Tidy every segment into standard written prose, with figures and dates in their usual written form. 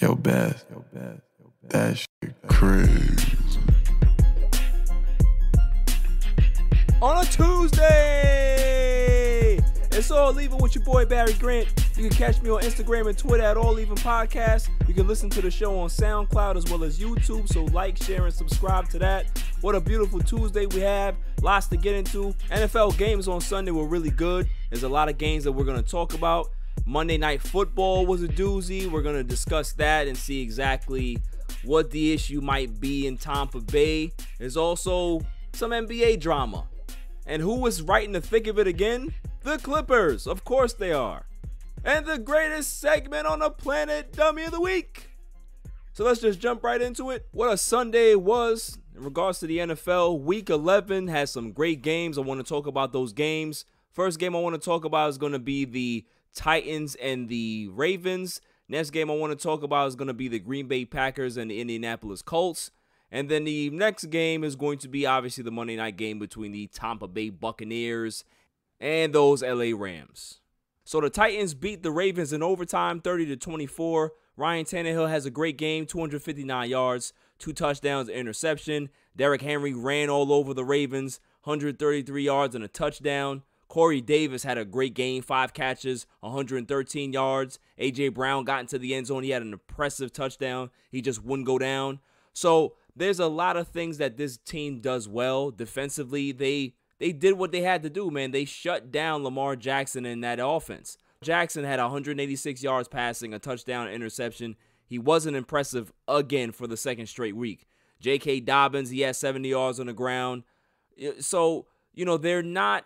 Yo, Beth, that shit crazy. On a Tuesday, it's All Even with your boy Barry Grant. You can catch me on Instagram and Twitter at All Even Podcast. You can listen to the show on SoundCloud as well as YouTube, so like, share, and subscribe to that. What a beautiful Tuesday we have. Lots to get into. NFL games on Sunday were really good. There's a lot of games that we're going to talk about. Monday Night Football was a doozy. We're going to discuss that and see exactly what the issue might be in Tampa Bay. There's also some NBA drama. And who is right in the thick of it again? The Clippers. Of course they are. And the greatest segment on the planet, Dummy of the Week. So let's just jump right into it. What a Sunday it was in regards to the NFL. Week 11 has some great games. I want to talk about those games. First game I want to talk about is going to be the Titans and the Ravens. Next game I want to talk about is going to be the Green Bay Packers and the Indianapolis Colts. And then the next game is going to be obviously the Monday night game between the Tampa Bay Buccaneers and those LA Rams. So the Titans beat the Ravens in overtime, 30-24. Ryan Tannehill has a great game, 259 yards, 2 touchdowns, an interception. Derrick Henry ran all over the Ravens, 133 yards and a touchdown. Corey Davis had a great game, 5 catches, 113 yards. A.J. Brown got into the end zone. He had an impressive touchdown. He just wouldn't go down. So there's a lot of things that this team does well. Defensively, they did what they had to do, man. They shut down Lamar Jackson in that offense. Jackson had 186 yards passing, a touchdown, an interception. He wasn't impressive again for the second straight week. J.K. Dobbins, he had 70 yards on the ground. So, you know, they're not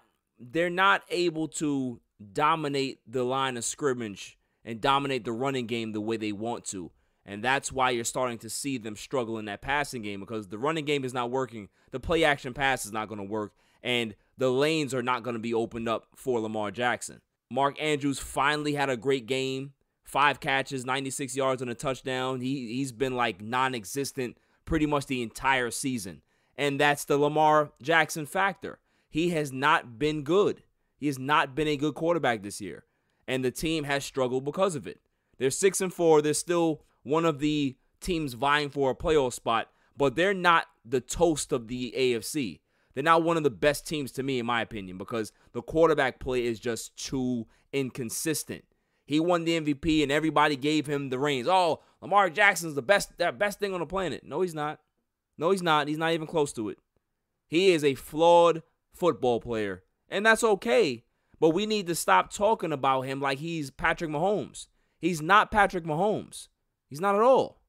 able to dominate the line of scrimmage and dominate the running game the way they want to. And that's why you're starting to see them struggle in that passing game, because the running game is not working. The play action pass is not going to work. And the lanes are not going to be opened up for Lamar Jackson. Mark Andrews finally had a great game. 5 catches, 96 yards and a touchdown. He's been like non-existent pretty much the entire season. And that's the Lamar Jackson factor. He has not been good. He has not been a good quarterback this year. And the team has struggled because of it. They're 6-4. They're still one of the teams vying for a playoff spot, but they're not the toast of the AFC. They're not one of the best teams to me, in my opinion, because the quarterback play is just too inconsistent. He won the MVP, and everybody gave him the reins. Oh, Lamar Jackson's the best thing on the planet. No, he's not. No, he's not. He's not even close to it. He is a flawed football player, and that's okay, but we need to stop talking about him like he's Patrick Mahomes. He's not Patrick Mahomes. He's not at all.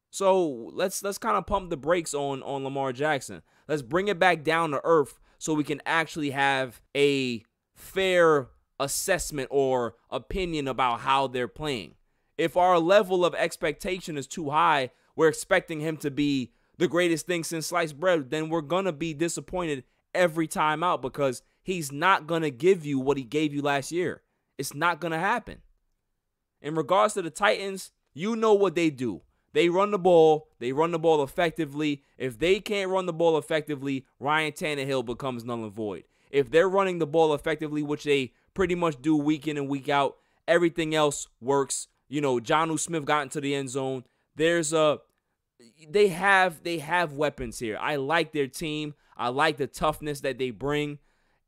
So let's kind of pump the brakes on Lamar Jackson. Let's bring it back down to earth so we can actually have a fair assessment or opinion about how they're playing. If our level of expectation is too high, we're expecting him to be the greatest thing since sliced bread, then we're going to be disappointed every time out, because he's not going to give you what he gave you last year. It's not going to happen. In regards to the Titans, you know what they do. They run the ball. They run the ball effectively. If they can't run the ball effectively, Ryan Tannehill becomes null and void. If they're running the ball effectively, which they pretty much do week in and week out, everything else works. You know, Jonnu Smith got into the end zone. They have weapons here. I like their team. I like the toughness that they bring.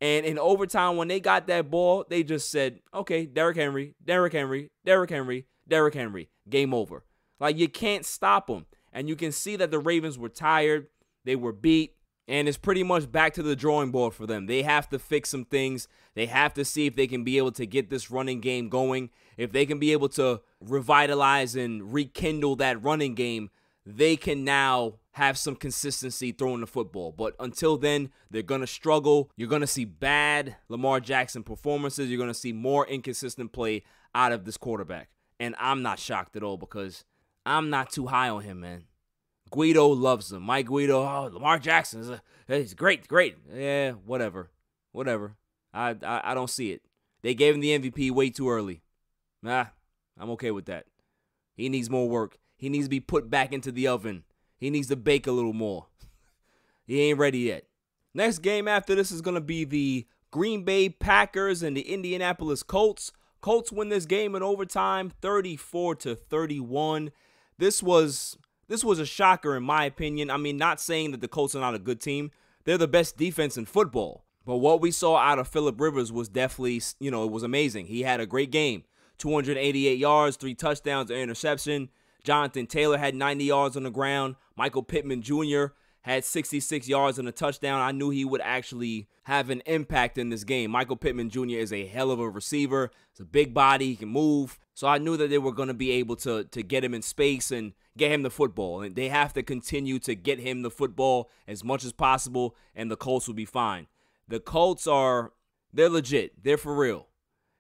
And in overtime, when they got that ball, they just said, okay, Derrick Henry, Derrick Henry, Derrick Henry, Derrick Henry, game over. Like, you can't stop them. And you can see that the Ravens were tired. They were beat. And it's pretty much back to the drawing board for them. They have to fix some things. They have to see if they can be able to get this running game going. If they can be able to revitalize and rekindle that running game, they can now have some consistency throwing the football. But until then, they're going to struggle. You're going to see bad Lamar Jackson performances. You're going to see more inconsistent play out of this quarterback. And I'm not shocked at all, because I'm not too high on him, man. Guido loves him. Mike Guido, oh, Lamar Jackson, he's great. Yeah, whatever. I don't see it. They gave him the MVP way too early. I'm okay with that. He needs more work. He needs to be put back into the oven. He needs to bake a little more. He ain't ready yet. Next game after this is going to be the Green Bay Packers and the Indianapolis Colts. Colts win this game in overtime, 34-31. this was a shocker in my opinion. I mean, not saying that the Colts are not a good team. They're the best defense in football. But what we saw out of Phillip Rivers was definitely, it was amazing. He had a great game. 288 yards, 3 touchdowns, an interception. Jonathan Taylor had 90 yards on the ground. Michael Pittman Jr. had 66 yards and a touchdown. I knew he would actually have an impact in this game. Michael Pittman Jr. is a hell of a receiver. He's a big body. He can move. So I knew that they were going to be able to get him in space and get him the football. And they have to continue to get him the football as much as possible, and the Colts will be fine. The Colts they're legit. They're for real.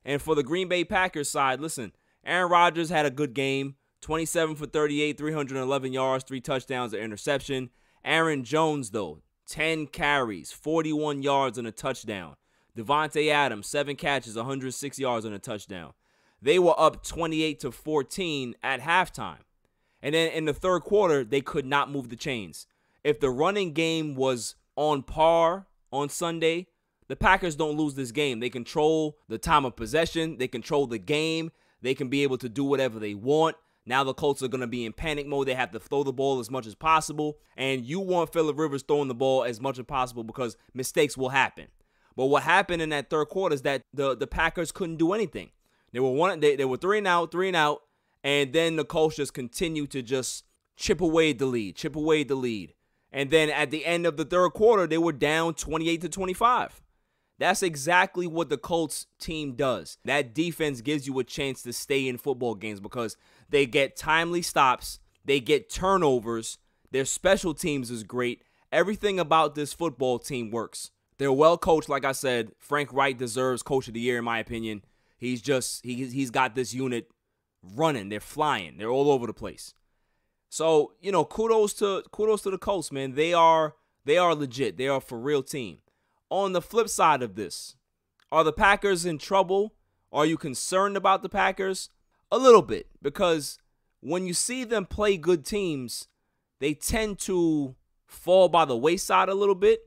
And for the Green Bay Packers side, listen, Aaron Rodgers had a good game. 27 for 38, 311 yards, 3 touchdowns, an interception. Aaron Jones, though, 10 carries, 41 yards and a touchdown. Devontae Adams, 7 catches, 106 yards and a touchdown. They were up 28-14 at halftime. And then in the third quarter, they could not move the chains. If the running game was on par on Sunday, the Packers don't lose this game. They control the time of possession. They control the game. They can be able to do whatever they want. Now the Colts are going to be in panic mode. They have to throw the ball as much as possible. And you want Phillip Rivers throwing the ball as much as possible because mistakes will happen. But what happened in that third quarter is that the Packers couldn't do anything. They were 3 and out, and then the Colts just continued to just chip away at the lead. And then at the end of the third quarter, they were down 28-25. That's exactly what the Colts team does. That defense gives you a chance to stay in football games because they get timely stops, they get turnovers, their special teams is great. Everything about this football team works. They're well coached, like I said. Frank Reich deserves Coach of the Year, in my opinion. He's got this unit running. They're flying. They're all over the place. So, kudos to the Colts, man. They are legit. They are a for real team. On the flip side of this, are the Packers in trouble? Are you concerned about the Packers? A little bit, because when you see them play good teams, they tend to fall by the wayside a little bit.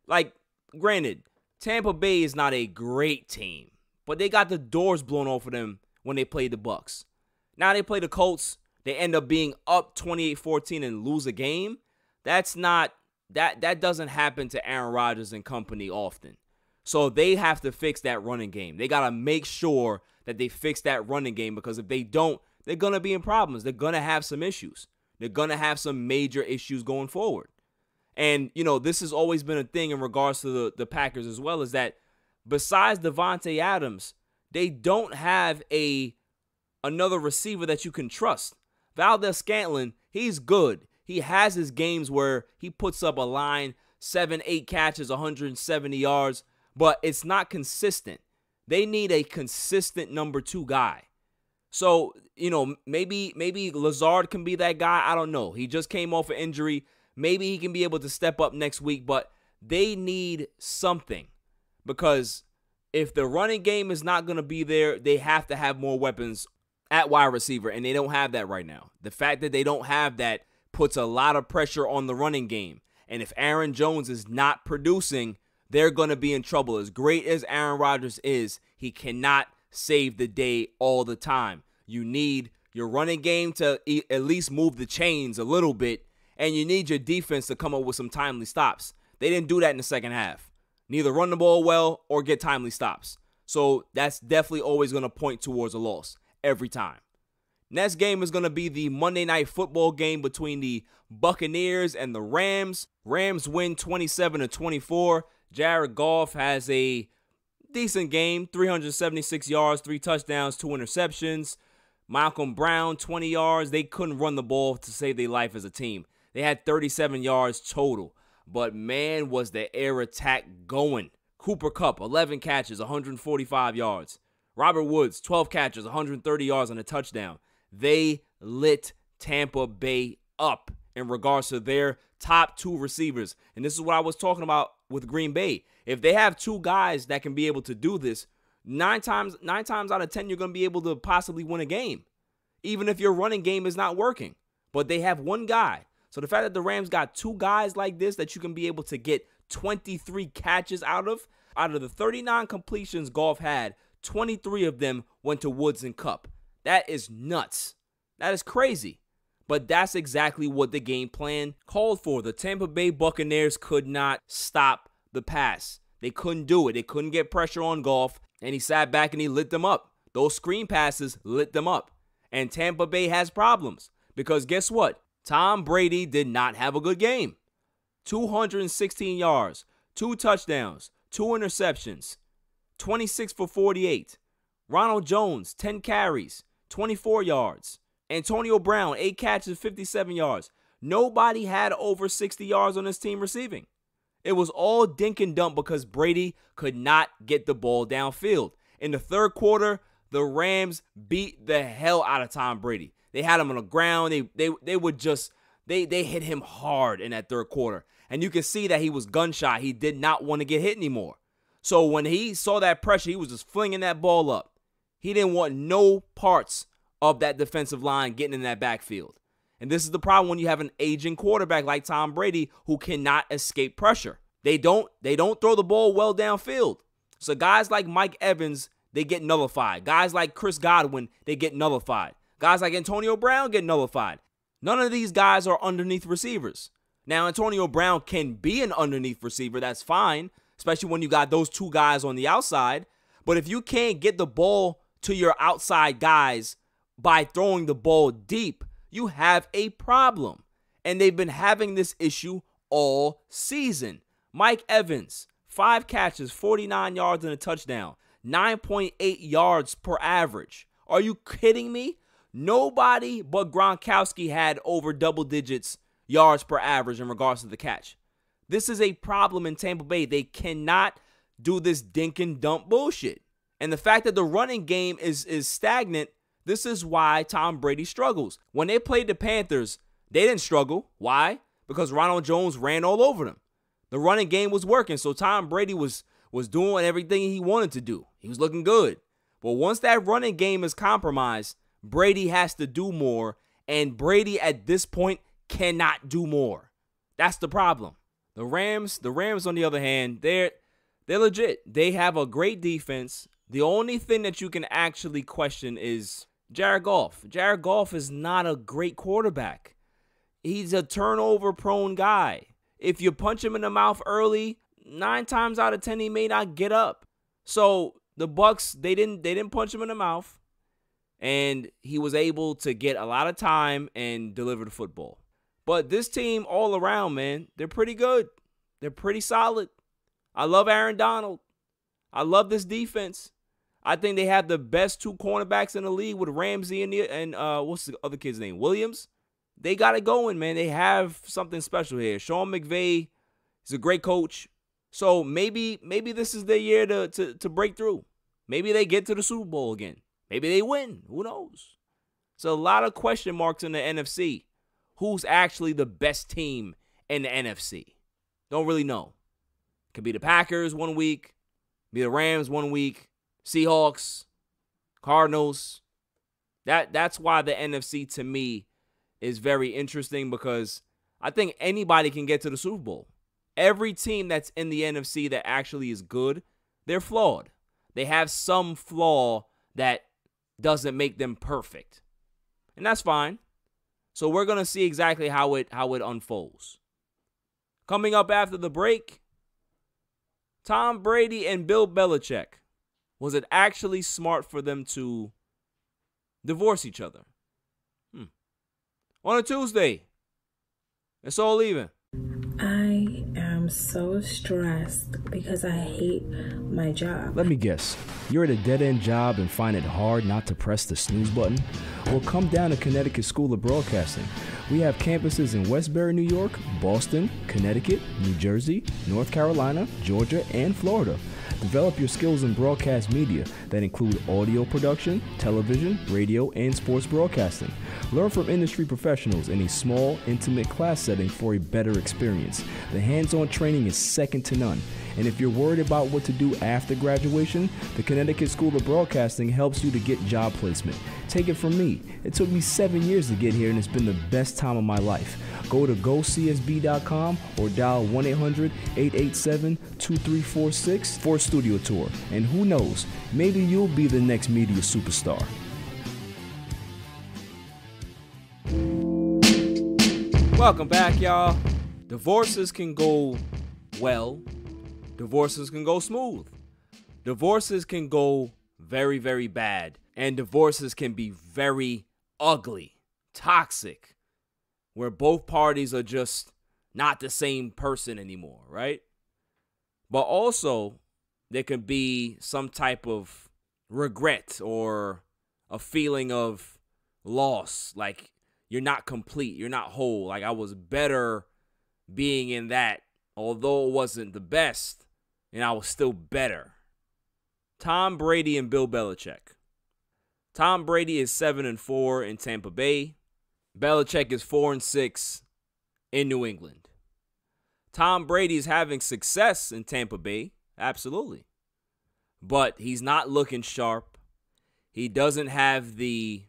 Like, granted, Tampa Bay is not a great team, but they got the doors blown off of them when they played the BUCS. Now they play the Colts. They end up being up 28-14 and lose a game. That doesn't happen to Aaron Rodgers and company often. So they have to fix that running game. They got to make sure that they fix that running game, because if they don't, they're going to be in problems. They're going to have some issues. They're going to have some major issues going forward. And, this has always been a thing in regards to the Packers as well, is that besides Devontae Adams, they don't have another receiver that you can trust. Valdez-Scantling, he's good. He has his games where he puts up a line, 7-8 catches, 170 yards, but it's not consistent. They need a consistent number 2 guy. So, maybe Lazard can be that guy. I don't know. He just came off an injury. Maybe he can be able to step up next week, but they need something, because if the running game is not going to be there, they have to have more weapons at wide receiver, and they don't have that right now. The fact that they don't have that puts a lot of pressure on the running game. And if Aaron Jones is not producing, they're going to be in trouble. As great as Aaron Rodgers is, he cannot save the day all the time. You need your running game to at least move the chains a little bit, and you need your defense to come up with some timely stops. They didn't do that in the second half. Neither run the ball well or get timely stops. So that's definitely always going to point towards a loss every time. Next game is going to be the Monday Night Football game between the Buccaneers and the Rams. Rams win 27-24. Jared Goff has a decent game, 376 yards, 3 touchdowns, 2 interceptions. Malcolm Brown, 20 yards. They couldn't run the ball to save their life as a team. They had 37 yards total. But man, was the air attack going. Cooper Kupp, 11 catches, 145 yards. Robert Woods, 12 catches, 130 yards and a touchdown. They lit Tampa Bay up in regards to their top 2 receivers. And this is what I was talking about with Green Bay. If they have 2 guys that can be able to do this, 9 times out of 10, you're going to be able to possibly win a game, even if your running game is not working. But they have 1 guy. So the fact that the Rams got 2 guys like this that you can be able to get 23 catches out of the 39 completions Goff had, 23 of them went to Woods and Kupp. That is nuts. That is crazy. But that's exactly what the game plan called for. The Tampa Bay Buccaneers could not stop the pass. They couldn't do it. They couldn't get pressure on Goff, and he sat back and he lit them up. Those screen passes lit them up. And Tampa Bay has problems because guess what? Tom Brady did not have a good game. 216 yards, 2 touchdowns, 2 interceptions, 26 for 48. Ronald Jones, 10 carries, 24 yards. Antonio Brown, 8 catches, 57 yards. Nobody had over 60 yards on this team receiving. It was all dink and dump because Brady could not get the ball downfield. In the third quarter, the Rams beat the hell out of Tom Brady. They had him on the ground. They hit him hard in that third quarter. And you can see that he was gun shy. He did not want to get hit anymore. So when he saw that pressure, he was just flinging that ball up. He didn't want no parts of that defensive line getting in that backfield. And this is the problem when you have an aging quarterback like Tom Brady who cannot escape pressure. They don't throw the ball well downfield. So guys like Mike Evans, they get nullified. Guys like Chris Godwin, they get nullified. Guys like Antonio Brown get nullified. None of these guys are underneath receivers. Now, Antonio Brown can be an underneath receiver. That's fine, especially when you got those 2 guys on the outside. But if you can't get the ball to your outside guys by throwing the ball deep, you have a problem. And they've been having this issue all season. Mike Evans, 5 catches, 49 yards and a touchdown, 9.8 yards per average. Are you kidding me? Nobody but Gronkowski had over double digits yards per average in regards to the catch. This is a problem in Tampa Bay. They cannot do this dink and dump bullshit. And the fact that the running game is stagnant, this is why Tom Brady struggles. When they played the Panthers, they didn't struggle. Why? Because Ronald Jones ran all over them. The running game was working, so Tom Brady was doing everything he wanted to do. He was looking good. But once that running game is compromised, Brady has to do more, and Brady at this point cannot do more. That's the problem. The Rams on the other hand, they're legit. They have a great defense. The only thing that you can actually question is Jared Goff. Jared Goff is not a great quarterback. He's a turnover-prone guy. If you punch him in the mouth early, 9 times out of 10 he may not get up. So the BUCS, they didn't punch him in the mouth, and he was able to get a lot of time and deliver the football. But this team all around, man, they're pretty good. They're pretty solid. I love Aaron Donald. I love this defense. I think they have the best 2 cornerbacks in the league with Ramsey and what's the other kid's name? Williams. They got it going, man. They have something special here. Sean McVay is a great coach. So maybe this is their year to break through. Maybe they get to the Super Bowl again. Maybe they win. Who knows? So a lot of question marks in the NFC. Who's actually the best team in the NFC? Don't really know. Could be the Packers one week, be the Rams one week, Seahawks, Cardinals. That's why the NFC to me is very interesting because I think anybody can get to the Super Bowl. Every team that's in the NFC that actually is good, they're flawed. They have some flaw that doesn't make them perfect. And that's fine. So we're going to see exactly how it unfolds. Coming up after the break, Tom Brady and Bill Belichick. Was it actually smart for them to divorce each other? On a Tuesday, it's all even. I am so stressed because I hate my job. Let me guess. You're at a dead-end job and find it hard not to press the snooze button? Well, come down to Connecticut School of Broadcasting. We have campuses in Westbury, New York, Boston, Connecticut, New Jersey, North Carolina, Georgia, and Florida. Develop your skills in broadcast media that include audio production, television, radio, and sports broadcasting. Learn from industry professionals in a small, intimate class setting for a better experience. The hands-on training is second to none. And if you're worried about what to do after graduation, the Connecticut School of Broadcasting helps you to get job placement. Take it from me. It took me 7 years to get here, and it's been the best time of my life. Go to gocsb.com or dial 1-800-887-2346 for a studio tour. And who knows, maybe you'll be the next media superstar. Welcome back, y'all. Divorces can go well. Divorces can go smooth. Divorces can go very, very bad. And divorces can be very ugly, toxic, where both parties are just not the same person anymore, right? But also, there could be some type of regret or a feeling of loss, like you're not complete, you're not whole. Like I was better being in that, although it wasn't the best, and I was still better. Tom Brady and Bill Belichick. Tom Brady is 7-4 in Tampa Bay. Belichick is 4-6 in New England. Tom Brady is having success in Tampa Bay, absolutely. But he's not looking sharp. He doesn't have the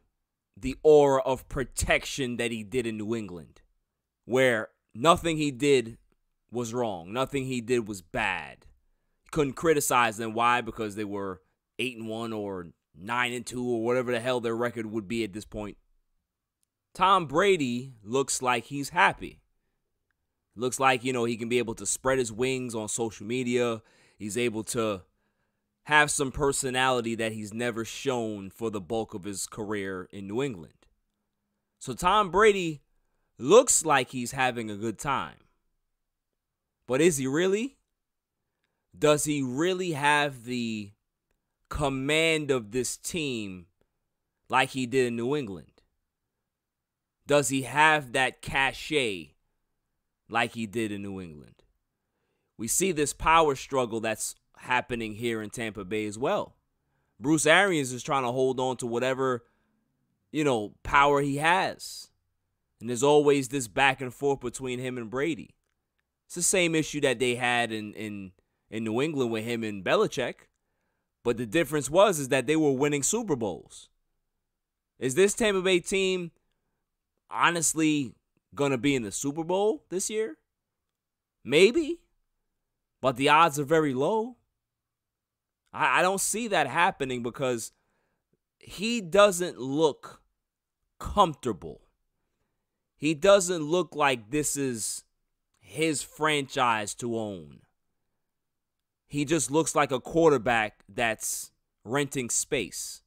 aura of protection that he did in New England, where nothing he did was wrong. Nothing he did was bad. Couldn't criticize them. Why? Because they were 8-1 or 9-2 or whatever the hell their record would be at this point. Tom Brady looks like he's happy. Looks like, he can be able to spread his wings on social media. He's able to have some personality that he's never shown for the bulk of his career in New England. So Tom Brady looks like he's having a good time. But is he really? Does he really have the command of this team like he did in New England? Does he have that cachet like he did in New England? We see this power struggle that's happening here in Tampa Bay as well. Bruce Arians is trying to hold on to whatever, power he has. And there's always this back and forth between him and Brady. It's the same issue that they had in New England with him and Belichick. But the difference is that they were winning Super Bowls. Is this Tampa Bay team honestly going to be in the Super Bowl this year? Maybe. But the odds are very low. I don't see that happening because he doesn't look comfortable. He doesn't look like this is his franchise to own. He just looks like a quarterback that's renting space.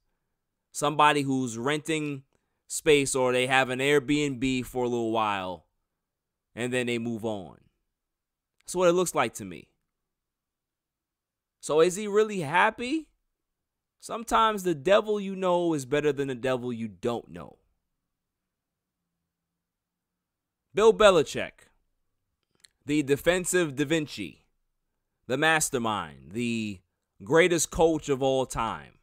Somebody who's renting space, or they have an Airbnb for a little while and then they move on. That's what it looks like to me. So is he really happy? Sometimes the devil you know is better than the devil you don't know. Bill Belichick, the defensive Da Vinci, the mastermind, the greatest coach of all time.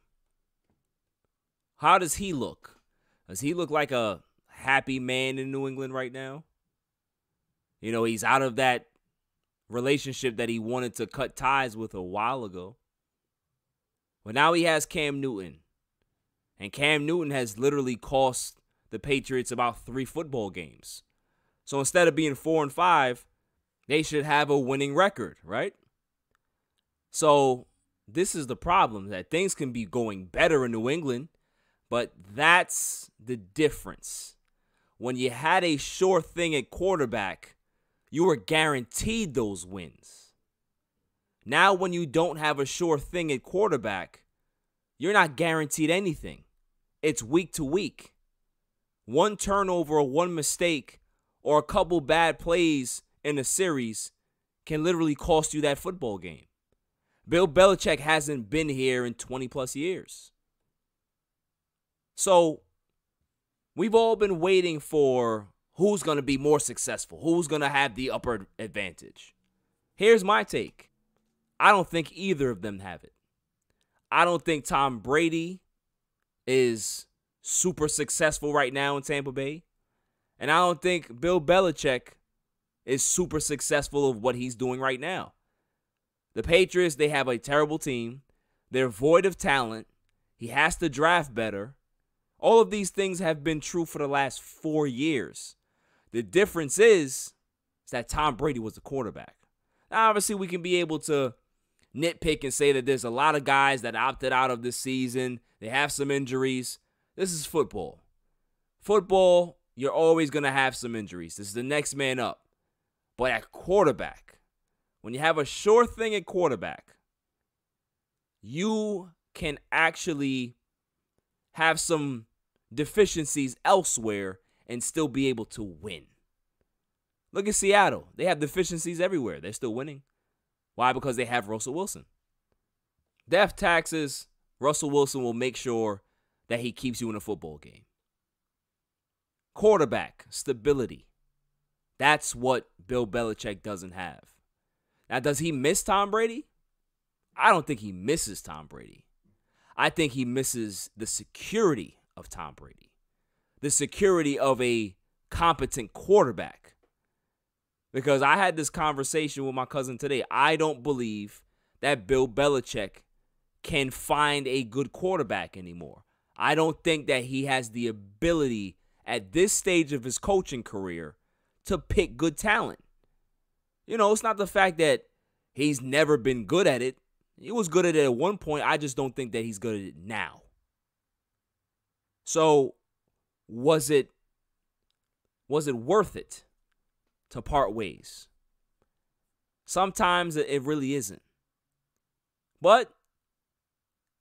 How does he look? Does he look like a happy man in New England right now? He's out of that relationship that he wanted to cut ties with a while ago. But now he has Cam Newton. And Cam Newton has literally cost the Patriots about 3 football games. So instead of being 4-5, they should have a winning record, right? So this is the problem, that things can be going better in New England, but that's the difference. When you had a sure thing at quarterback, you were guaranteed those wins. Now when you don't have a sure thing at quarterback, you're not guaranteed anything. It's week to week. One turnover or one mistake or a couple bad plays in a series can literally cost you that football game. Bill Belichick hasn't been here in 20 plus years. So we've all been waiting for who's going to be more successful, who's going to have the upper advantage. Here's my take. I don't think either of them have it. I don't think Tom Brady is super successful right now in Tampa Bay. And I don't think Bill Belichick is super successful of what he's doing right now. The Patriots, they have a terrible team. They're void of talent. He has to draft better. All of these things have been true for the last 4 years. The difference is that Tom Brady was the quarterback. Now, obviously, we can be able to nitpick and say that there's a lot of guys that opted out of this season. They have some injuries. This is football. Football you're always going to have some injuries. This is the next man up. But at quarterback, when you have a sure thing at quarterback, you can actually have some deficiencies elsewhere and still be able to win. Look at Seattle. They have deficiencies everywhere. They're still winning. Why? Because they have Russell Wilson. Death taxes, Russell Wilson will make sure that he keeps you in a football game. Quarterback, stability. That's what Bill Belichick doesn't have. Now, does he miss Tom Brady? I don't think he misses Tom Brady. I think he misses the security of Tom Brady. The security of a competent quarterback. Because I had this conversation with my cousin today. I don't believe that Bill Belichick can find a good quarterback anymore. I don't think that he has the ability at this stage of his coaching career to pick good talent. You know, it's not the fact that he's never been good at it. He was good at it at one point. I just don't think that he's good at it now. So, was it worth it to part ways? Sometimes it really isn't. But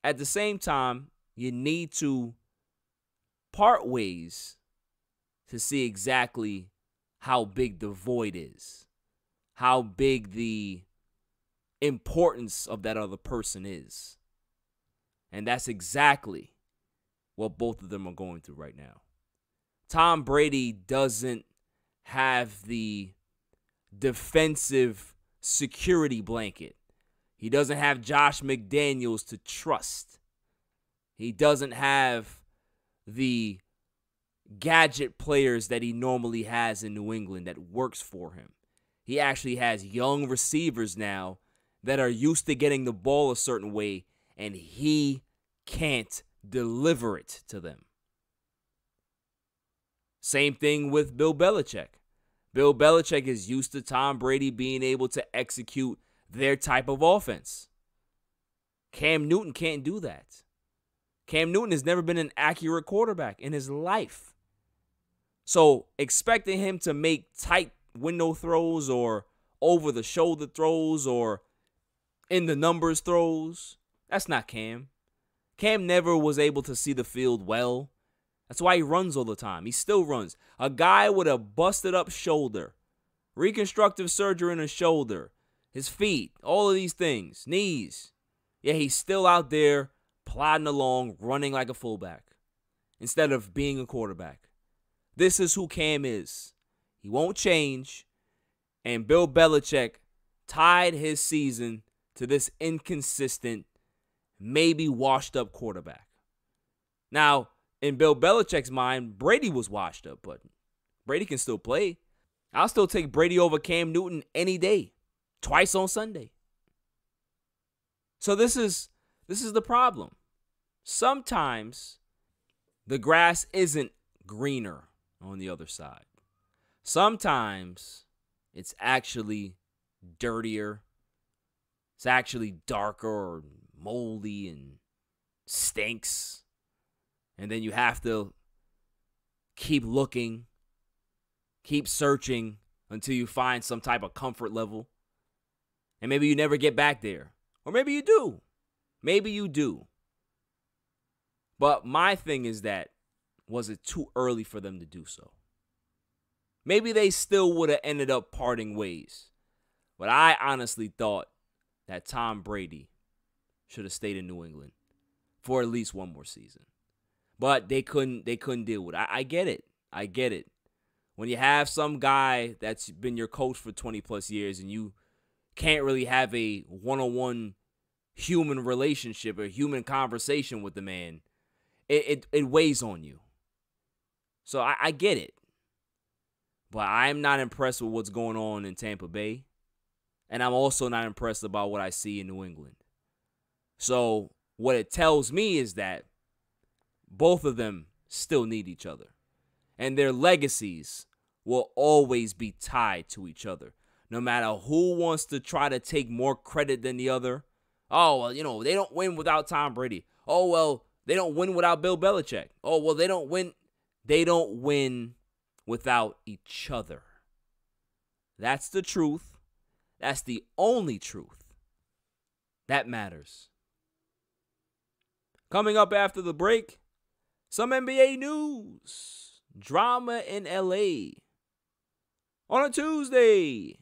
at the same time, you need to part ways to see exactly how big the void is, how big the importance of that other person is. And that's exactly what both of them are going through right now. Tom Brady doesn't have the defensive security blanket. He doesn't have Josh McDaniels to trust. He doesn't have the gadget players that he normally has in New England that works for him. He actually has young receivers now that are used to getting the ball a certain way, and he can't deliver it to them. Same thing with Bill Belichick. Bill Belichick is used to Tom Brady being able to execute their type of offense. Cam Newton can't do that. Cam Newton has never been an accurate quarterback in his life. So expecting him to make tight window throws or over-the-shoulder throws or in the numbers throws, that's not Cam. Cam never was able to see the field well. That's why he runs all the time. He still runs. A guy with a busted up shoulder, reconstructive surgery in his shoulder, his feet, all of these things, knees. Yeah, he's still out there plodding along, running like a fullback instead of being a quarterback. This is who Cam is. He won't change. And Bill Belichick tied his season to this inconsistent, maybe washed up quarterback. Now, in Bill Belichick's mind, Brady was washed up, but Brady can still play. I'll still take Brady over Cam Newton any day, twice on Sunday. So this is the problem. Sometimes the grass isn't greener on the other side. Sometimes it's actually dirtier. It's actually darker or moldy and stinks. And then you have to keep looking, keep searching until you find some type of comfort level. And maybe you never get back there. Or maybe you do. Maybe you do. But my thing is that, was it too early for them to do so? Maybe they still would have ended up parting ways. But I honestly thought that Tom Brady should have stayed in New England for at least one more season. But they couldn't deal with it. I get it. I get it. When you have some guy that's been your coach for 20 plus years and you can't really have a one-on-one human relationship or human conversation with the man, it weighs on you. So I get it. But I'm not impressed with what's going on in Tampa Bay. And I'm also not impressed about what I see in New England. So what it tells me is that both of them still need each other. And their legacies will always be tied to each other. No matter who wants to try to take more credit than the other. Oh, well, you know, they don't win without Tom Brady. Oh, well, they don't win without Bill Belichick. Oh, well, they don't win. They don't win without each other. That's the truth. That's the only truth that matters. Coming up after the break, some NBA news. Drama in LA. On a Tuesday.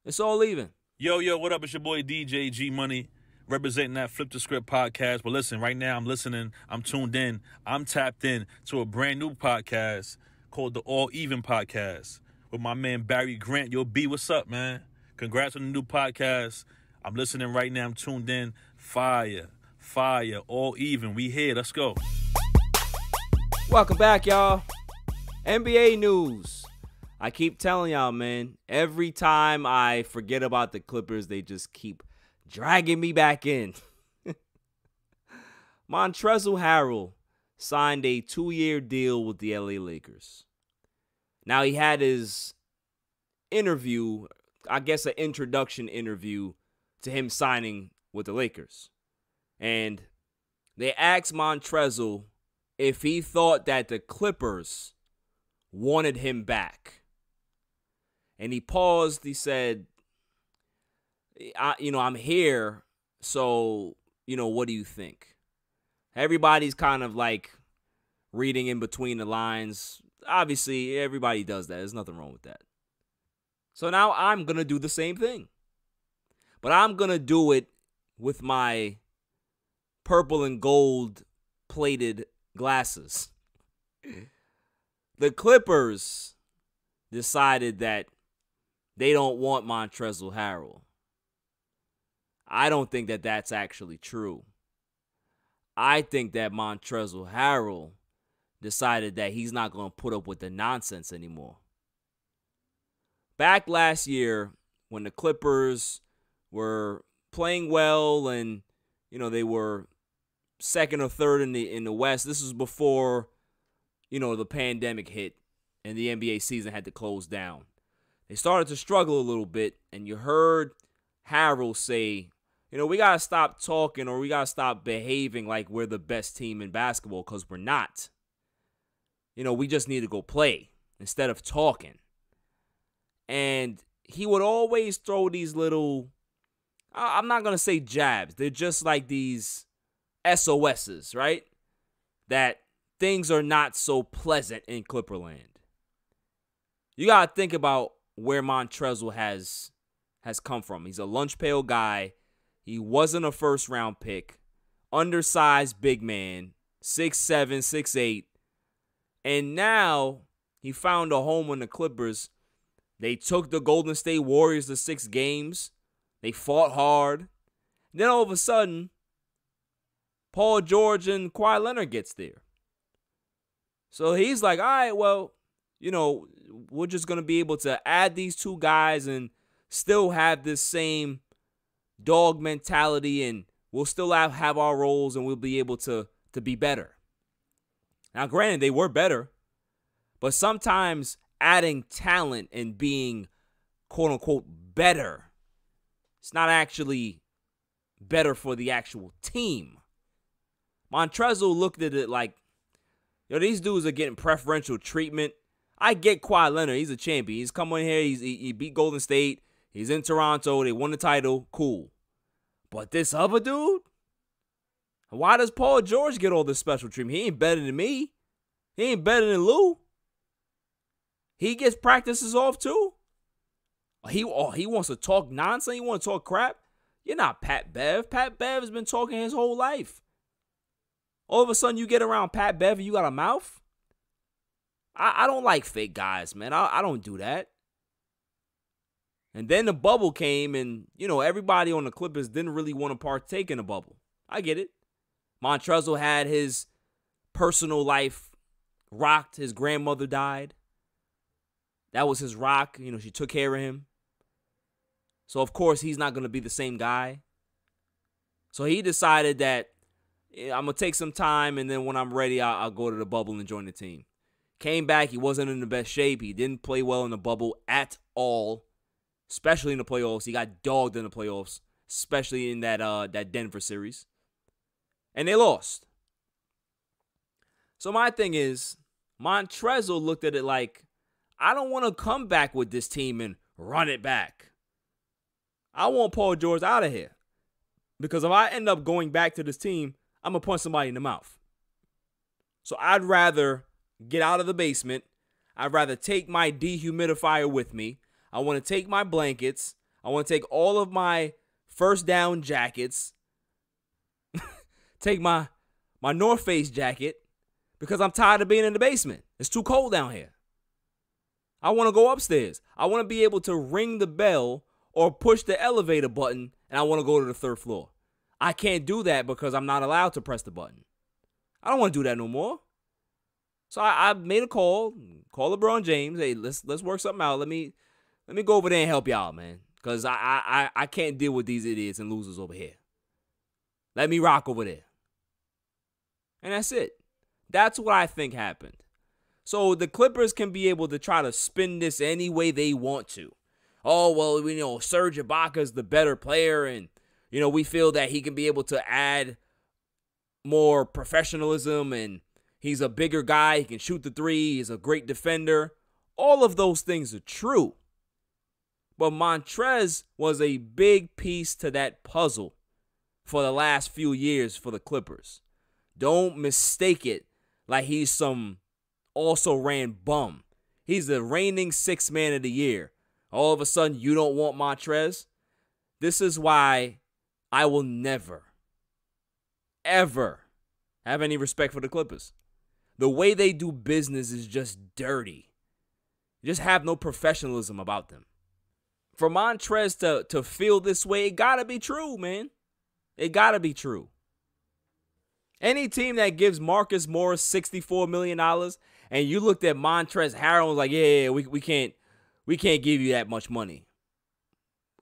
It's all even. Yo, what up? It's your boy DJ G Money, representing that Flip the Script podcast. But listen, right now I'm listening, I'm tuned in, I'm tapped in to a brand new podcast called the All Even Podcast with my man Barry Grant. Yo, B, what's up, man? Congrats on the new podcast. I'm listening right now, I'm tuned in. Fire, All Even. We here, let's go. Welcome back, y'all. NBA news. I keep telling y'all, man, every time I forget about the Clippers, they just keep dragging me back in. Montrezl Harrell signed a 2-year deal with the LA Lakers. Now, he had his interview, I guess an introduction interview to him signing with the Lakers. And they asked Montrezl if he thought that the Clippers wanted him back. And he paused. He said, I'm here, so, what do you think? Everybody's kind of like reading in between the lines. Obviously, everybody does that. There's nothing wrong with that. So now I'm going to do the same thing. But I'm going to do it with my purple and gold plated glasses. The Clippers decided that they don't want Montrezl Harrell. I don't think that that's actually true. I think that Montrezl Harrell decided that he's not going to put up with the nonsense anymore. Back last year, when the Clippers were playing well and, they were second or third in the West, this was before, the pandemic hit and the NBA season had to close down. They started to struggle a little bit, and you heard Harrell say, we got to stop talking or we got to stop behaving like we're the best team in basketball, because we're not. We just need to go play instead of talking. And he would always throw these little, I'm not going to say jabs. They're just like these SOSs, right? That things are not so pleasant in Clipperland. You got to think about where Montrezl has come from. He's a lunch pail guy. He wasn't a first-round pick. Undersized big man. 6'7", 6'8". And now he found a home in the Clippers. They took the Golden State Warriors to 6 games. They fought hard. Then all of a sudden, Paul George and Kawhi Leonard gets there. So he's like, all right, well, we're just going to be able to add these 2 guys and still have this same dog mentality, and we'll still have our roles, and we'll be able to be better. Now, granted, they were better, but sometimes adding talent and being, quote-unquote, better, it's not actually better for the actual team. Montrezl looked at it like, these dudes are getting preferential treatment. I get Kawhi Leonard. He's a champion. He's come in here. He beat Golden State. He's in Toronto. They won the title. Cool. But this other dude? Why does Paul George get all this special treatment? He ain't better than me. He ain't better than Lou. He gets practices off too. He wants to talk nonsense. He wants to talk crap. You're not Pat Bev. Pat Bev has been talking his whole life. All of a sudden, you get around Pat Bev and you got a mouth? I don't like fake guys, man. I don't do that. And then the bubble came, and, everybody on the Clippers didn't really want to partake in the bubble. I get it. Montrezl had his personal life rocked. His grandmother died. That was his rock. She took care of him. So, of course, he's not going to be the same guy. So he decided that I'm going to take some time, and then when I'm ready, I'll go to the bubble and join the team. Came back. He wasn't in the best shape. He didn't play well in the bubble at all, especially in the playoffs. He got dogged in the playoffs, especially in that Denver series. And they lost. So my thing is, Montrezl looked at it like, I don't want to come back with this team and run it back. I want Paul George out of here. Because if I end up going back to this team, I'm going to punch somebody in the mouth. So I'd rather get out of the basement. I'd rather take my dehumidifier with me. I want to take my blankets. I want to take all of my first down jackets. Take my North Face jacket because I'm tired of being in the basement. It's too cold down here. I want to go upstairs. I want to be able to ring the bell or push the elevator button, and I want to go to the third floor. I can't do that because I'm not allowed to press the button. I don't want to do that no more. So I made a call LeBron James. Hey, let's work something out. Let me go over there and help y'all, man. Because I can't deal with these idiots and losers over here. Let me rock over there. And that's it. That's what I think happened. So the Clippers can be able to try to spin this any way they want to. Oh, well, we know Serge Ibaka's the better player, and we feel that he can be able to add more professionalism, and he's a bigger guy. He can shoot the three. He's a great defender. All of those things are true. But Montrez was a big piece to that puzzle for the last few years for the Clippers. Don't mistake it like he's some also-ran bum. He's the reigning sixth man of the year. All of a sudden, you don't want Montrez? This is why I will never, ever have any respect for the Clippers. The way they do business is just dirty. Just have no professionalism about them. For Montrez to feel this way, it gotta be true, man. It gotta be true. Any team that gives Marcus Morris $64 million and you looked at Montrezl Harrell and was like, yeah, we can't give you that much money.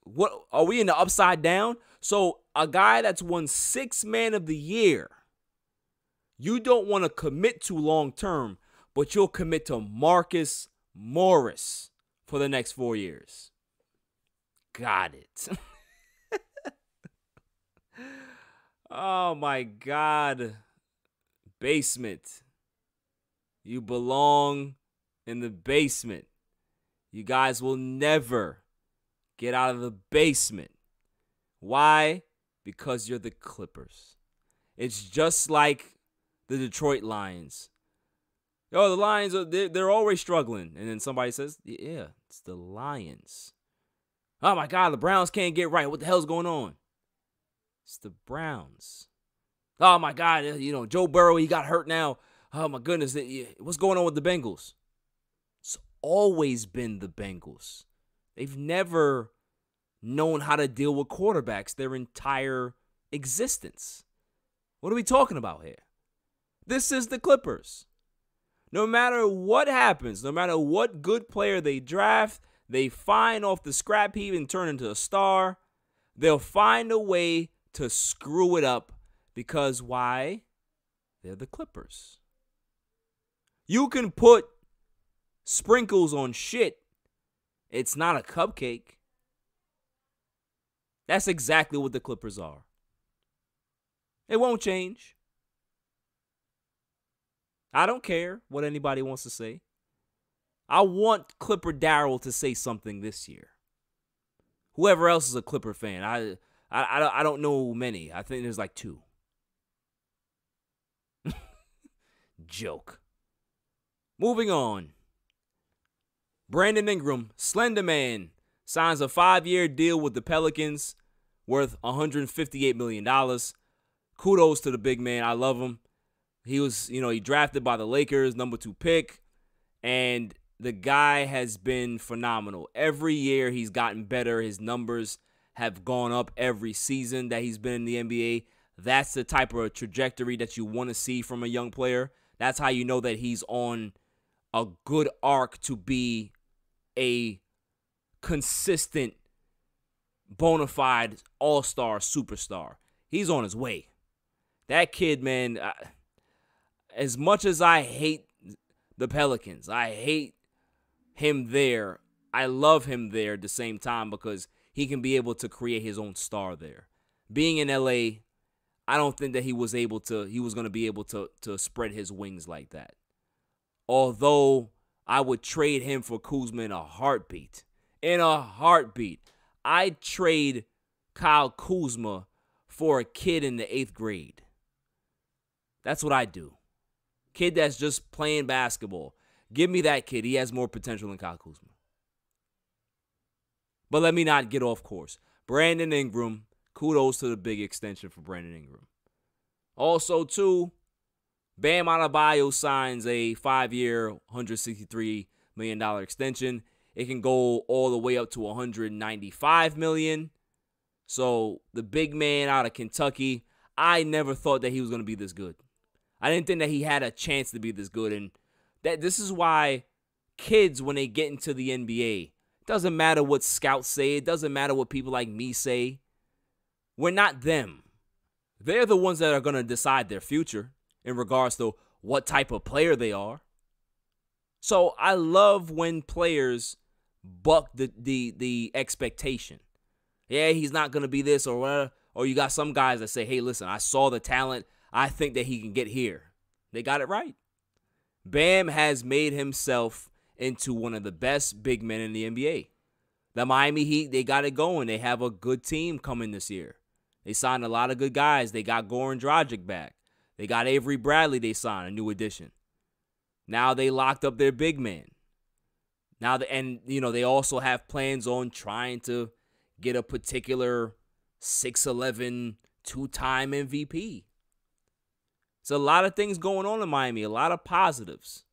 What are we in the upside down? So a guy that's won 6th Man of the Year, you don't want to commit to long term, but you'll commit to Marcus Morris for the next 4 years. Got it. Oh my God. Basement. You belong in the basement. You guys will never get out of the basement. Why? Because you're the Clippers. It's just like the Detroit Lions. Yo, the Lions, they're always struggling. And then somebody says, yeah, it's the Lions. Oh my God, the Browns can't get right. What the hell's going on? It's the Browns. Oh my God, Joe Burrow, he got hurt now. Oh my goodness, what's going on with the Bengals? It's always been the Bengals. They've never known how to deal with quarterbacks their entire existence. What are we talking about here? This is the Clippers. No matter what happens, no matter what good player they draft, they find off the scrap heap and turn into a star, they'll find a way to screw it up because why? They're the Clippers. You can put sprinkles on shit. It's not a cupcake. That's exactly what the Clippers are. It won't change. I don't care what anybody wants to say. I want Clipper Darryl to say something this year. Whoever else is a Clipper fan, I don't know many. I think there's like 2. Joke. Moving on. Brandon Ingram, Slender Man, signs a 5-year deal with the Pelicans worth $158 million. Kudos to the big man. I love him. He was, he drafted by the Lakers, number 2 pick, and the guy has been phenomenal. Every year he's gotten better. His numbers have gone up every season that he's been in the NBA. That's the type of trajectory that you want to see from a young player. That's how you know that he's on a good arc to be a consistent, bona fide all-star superstar. He's on his way. That kid, man, as much as I hate the Pelicans, I hate him there, I love him there at the same time because he can be able to create his own star there. Being in LA, I don't think that he was going to be able to spread his wings like that. Although I would trade him for Kuzma in a heartbeat. In a heartbeat. I'd trade Kyle Kuzma for a kid in the 8th grade. That's what I do. Kid that's just playing basketball. Give me that kid. He has more potential than Kyle Kuzma. But let me not get off course. Brandon Ingram, kudos to the big extension for Brandon Ingram. Also, too, Bam Adebayo signs a 5-year, $163 million extension. It can go all the way up to $195 million. So the big man out of Kentucky, I never thought that he was going to be this good. I didn't think that he had a chance to be this good. And this is why kids, when they get into the NBA, it doesn't matter what scouts say. It doesn't matter what people like me say. We're not them. They're the ones that are going to decide their future in regards to what type of player they are. So I love when players buck the expectation. Yeah, he's not going to be this or whatever. Or you got some guys that say, hey, listen, I saw the talent. I think that he can get here. They got it right. Bam has made himself into one of the best big men in the NBA. The Miami Heat, they got it going. They have a good team coming this year. They signed a lot of good guys. They got Goran Dragic back. They got Avery Bradley they signed, a new addition. Now they locked up their big man. Now, they also have plans on trying to get a particular 6'11", 2-time MVP. It's a lot of things going on in Miami, a lot of positives.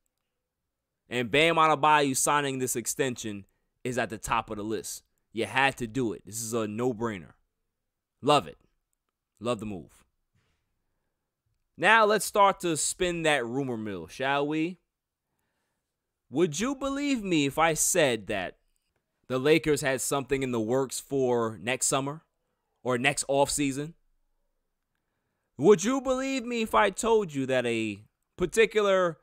And Bam Adebayo signing this extension is at the top of the list. You had to do it. This is a no-brainer. Love it. Love the move. Now let's start to spin that rumor mill, shall we? Would you believe me if I said that the Lakers had something in the works for next summer or next offseason? Would you believe me if I told you that a particular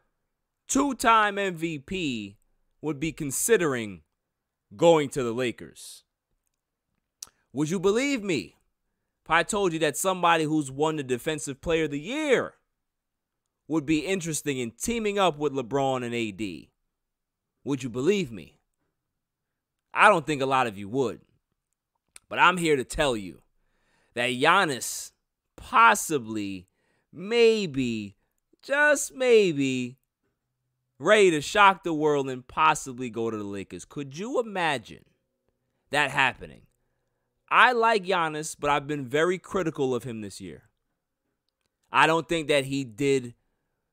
2-time MVP would be considering going to the Lakers? Would you believe me if I told you that somebody who's won the Defensive Player of the Year would be interested in teaming up with LeBron and AD? Would you believe me? I don't think a lot of you would. But I'm here to tell you that Giannis possibly, maybe, just maybe, ready to shock the world and possibly go to the Lakers. Could you imagine that happening? I like Giannis, but I've been very critical of him this year. I don't think that he did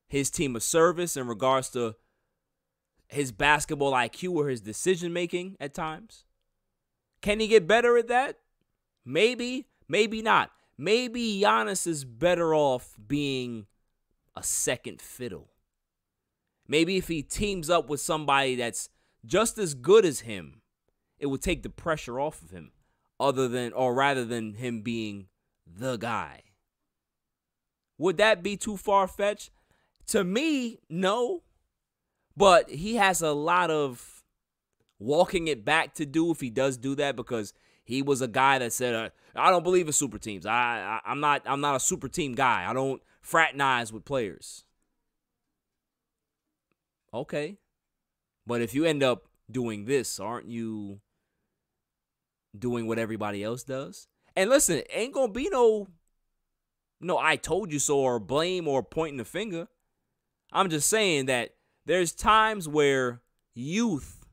his team a service in regards to his basketball IQ or his decision-making at times. Can he get better at that? Maybe, maybe not. Maybe Giannis is better off being a second fiddle. Maybe if he teams up with somebody that's just as good as him, it would take the pressure off of him, rather than him being the guy. Would that be too far-fetched? To me, no. But he has a lot of walking it back to do if he does do that, because he was a guy that said, I don't believe in super teams. I'm not a super team guy. I don't fraternize with players. Okay. But if you end up doing this, aren't you doing what everybody else does? And listen, it ain't going to be no I told you so or blame or pointing the finger. I'm just saying that there's times where youth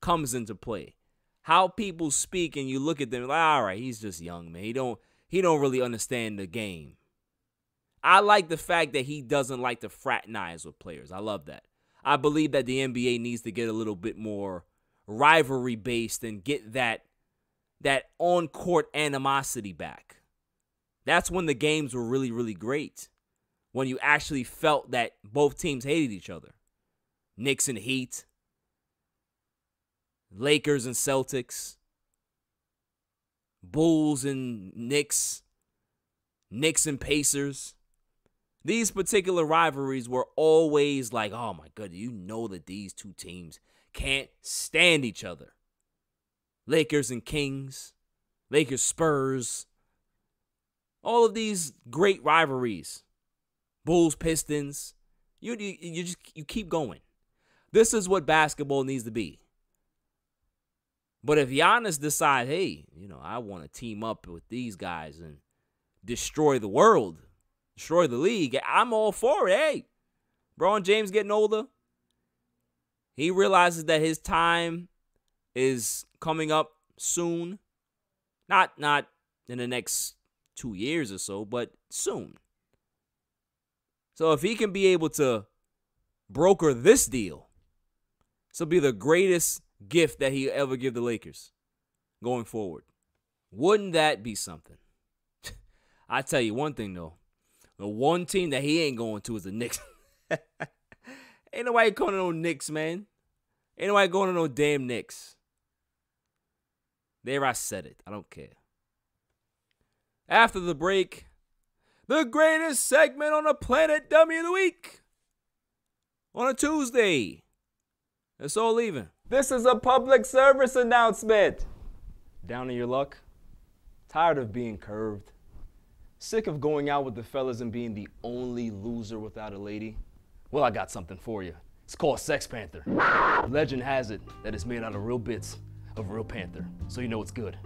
comes into play. How people speak and you look at them like, all right, he's just young, man. He don't really understand the game. I like the fact that he doesn't like to fraternize with players. I love that. I believe that the NBA needs to get a little bit more rivalry-based and get that on-court animosity back. That's when the games were really, really great. When you actually felt that both teams hated each other. Knicks and Heat. Lakers and Celtics. Bulls and Knicks. Knicks and Pacers. These particular rivalries were always like, oh my God, you know that these two teams can't stand each other. Lakers and Kings. Lakers Spurs. All of these great rivalries. Bulls Pistons. You keep going. This is what basketball needs to be. But if Giannis decide, hey, I want to team up with these guys and destroy the world, destroy the league, I'm all for it. Hey, LeBron James getting older. He realizes that his time is coming up soon. Not in the next 2 years or so, but soon. So if he can be able to broker this deal, this will be the greatest gift that he ever give the Lakers going forward. Wouldn't that be something? I tell you one thing, though. The one team that he ain't going to is the Knicks. Ain't nobody going to no Knicks, man. Ain't nobody going to no damn Knicks. There, I said it. I don't care. After the break, the greatest segment on the planet, Dummy of the Week. On a Tuesday. It's all even. This is a public service announcement. Down in your luck? Tired of being curved? Sick of going out with the fellas and being the only loser without a lady? Well, I got something for you. It's called Sex Panther. Legend has it that it's made out of real bits of real panther, so you know it's good.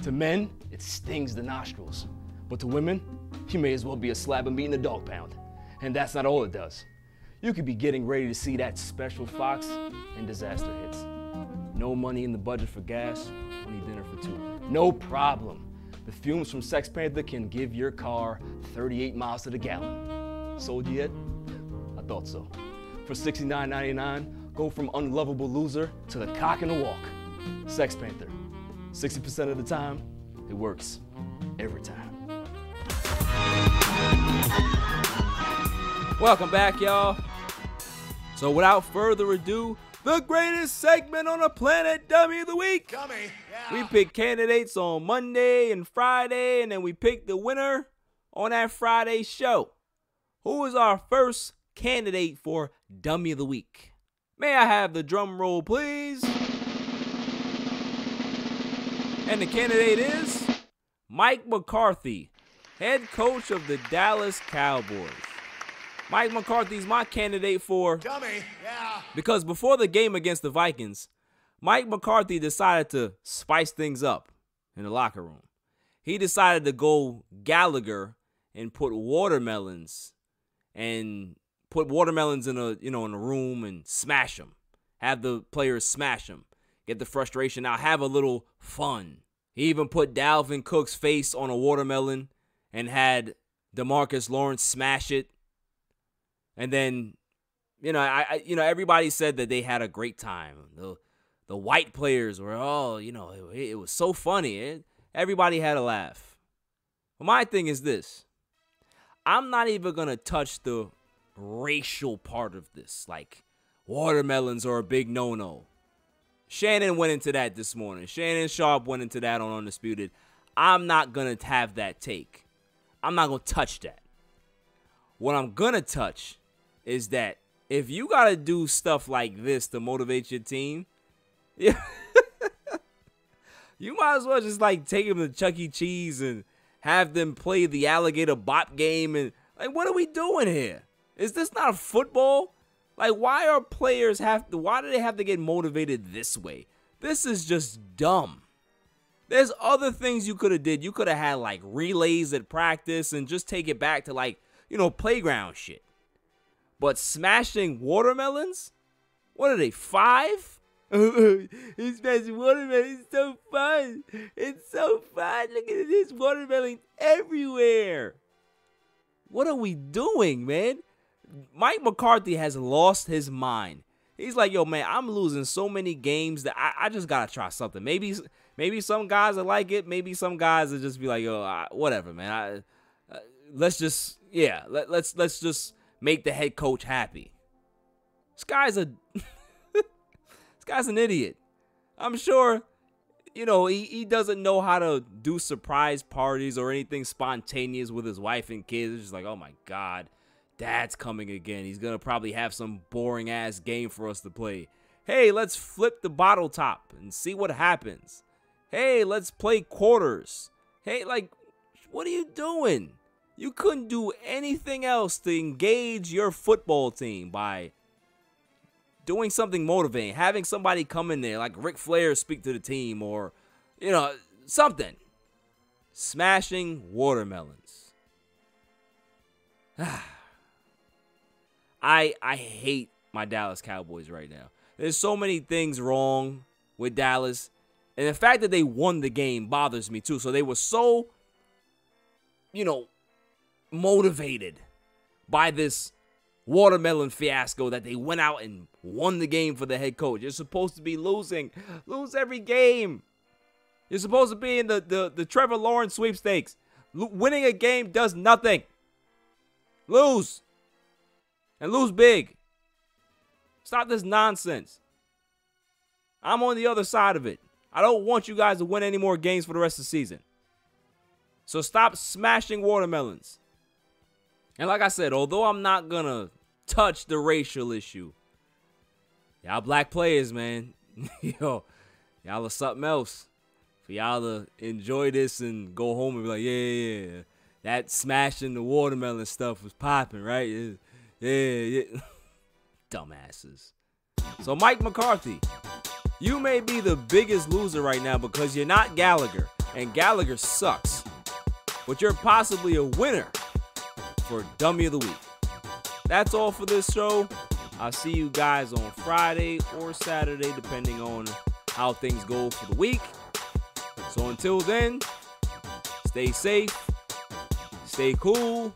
To men, it stings the nostrils. But to women, you may as well be a slab of meat in a dog pound. And that's not all it does. You could be getting ready to see that special Fox and disaster hits. No money in the budget for gas, only dinner for two. No problem. The fumes from Sex Panther can give your car 38 miles to the gallon. Sold you yet? I thought so. For $69.99, go from unlovable loser to the cock in the walk. Sex Panther. 60% of the time, it works. Every time. Welcome back, y'all. So without further ado, the greatest segment on the planet, Dummy of the Week. Dummy, yeah. We pick candidates on Monday and Friday, and then we pick the winner on that Friday show. Who is our first candidate for Dummy of the Week? May I have the drum roll, please? And the candidate is Mike McCarthy, head coach of the Dallas Cowboys. Mike McCarthy's my candidate for Dummy, yeah. Because before the game against the Vikings, Mike McCarthy decided to spice things up in the locker room. He decided to go Gallagher and put watermelons in a room and smash them. Have the players smash them. Get the frustration out. Have a little fun. He even put Dalvin Cook's face on a watermelon and had DeMarcus Lawrence smash it. And then, everybody said that they had a great time. The white players were, it was so funny. Everybody had a laugh. Well, my thing is this. I'm not even going to touch the racial part of this. Like, watermelons are a big no-no. Shannon went into that this morning. Shannon Sharp went into that on Undisputed. I'm not going to have that take. I'm not going to touch that. What I'm going to touch is that if you got to do stuff like this to motivate your team, you might as well just take them to Chuck E. Cheese and have them play the alligator bop game. And what are we doing here? Is this not football? Why do they have to get motivated this way? This is just dumb. There's other things you could have did. You could have had relays at practice and just take it back to playground shit. But smashing watermelons? What are they, 5? He's smashing watermelons. It's so fun. It's so fun. Look at this watermelon everywhere. What are we doing, man? Mike McCarthy has lost his mind. He's like, yo, man, I'm losing so many games that I just got to try something. Maybe some guys will like it. Maybe some guys will just be like, yo, whatever, man. Let's just make the head coach happy. This guy's an idiot. I'm sure, he doesn't know how to do surprise parties or anything spontaneous with his wife and kids. It's just like, oh my God, Dad's coming again. He's going to probably have some boring ass game for us to play. Hey, let's flip the bottle top and see what happens. Hey, let's play quarters. Hey, what are you doing? You couldn't do anything else to engage your football team by doing something motivating, having somebody come in there like Ric Flair speak to the team, or, something. Smashing watermelons. I hate my Dallas Cowboys right now. There's so many things wrong with Dallas. And the fact that they won the game bothers me too. So they were so, motivated by this watermelon fiasco that they went out and won the game for the head coach. You're supposed to be losing. Lose every game. You're supposed to be in the Trevor Lawrence sweepstakes. Winning a game does nothing. Lose. And lose big. Stop this nonsense. I'm on the other side of it. I don't want you guys to win any more games for the rest of the season. So stop smashing watermelons. And like I said, although I'm not going to touch the racial issue, y'all black players, man, y'all are something else. For y'all to enjoy this and go home and be like, yeah. That smashing the watermelon stuff was popping, right? Yeah. Dumbasses. So Mike McCarthy, you may be the biggest loser right now because you're not Gallagher, and Gallagher sucks. But you're possibly a winner for Dummy of the Week. That's all for this show. I'll see you guys on Friday or Saturday, depending on how things go for the week. So until then, stay safe, stay cool.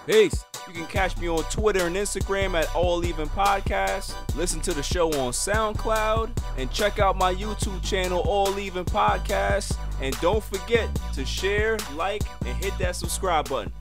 Peace. You can catch me on Twitter and Instagram at ALLEVEN Podcast. Listen to the show on SoundCloud. And check out my YouTube channel, ALLEVEN Podcast. And don't forget to share, like, and hit that subscribe button.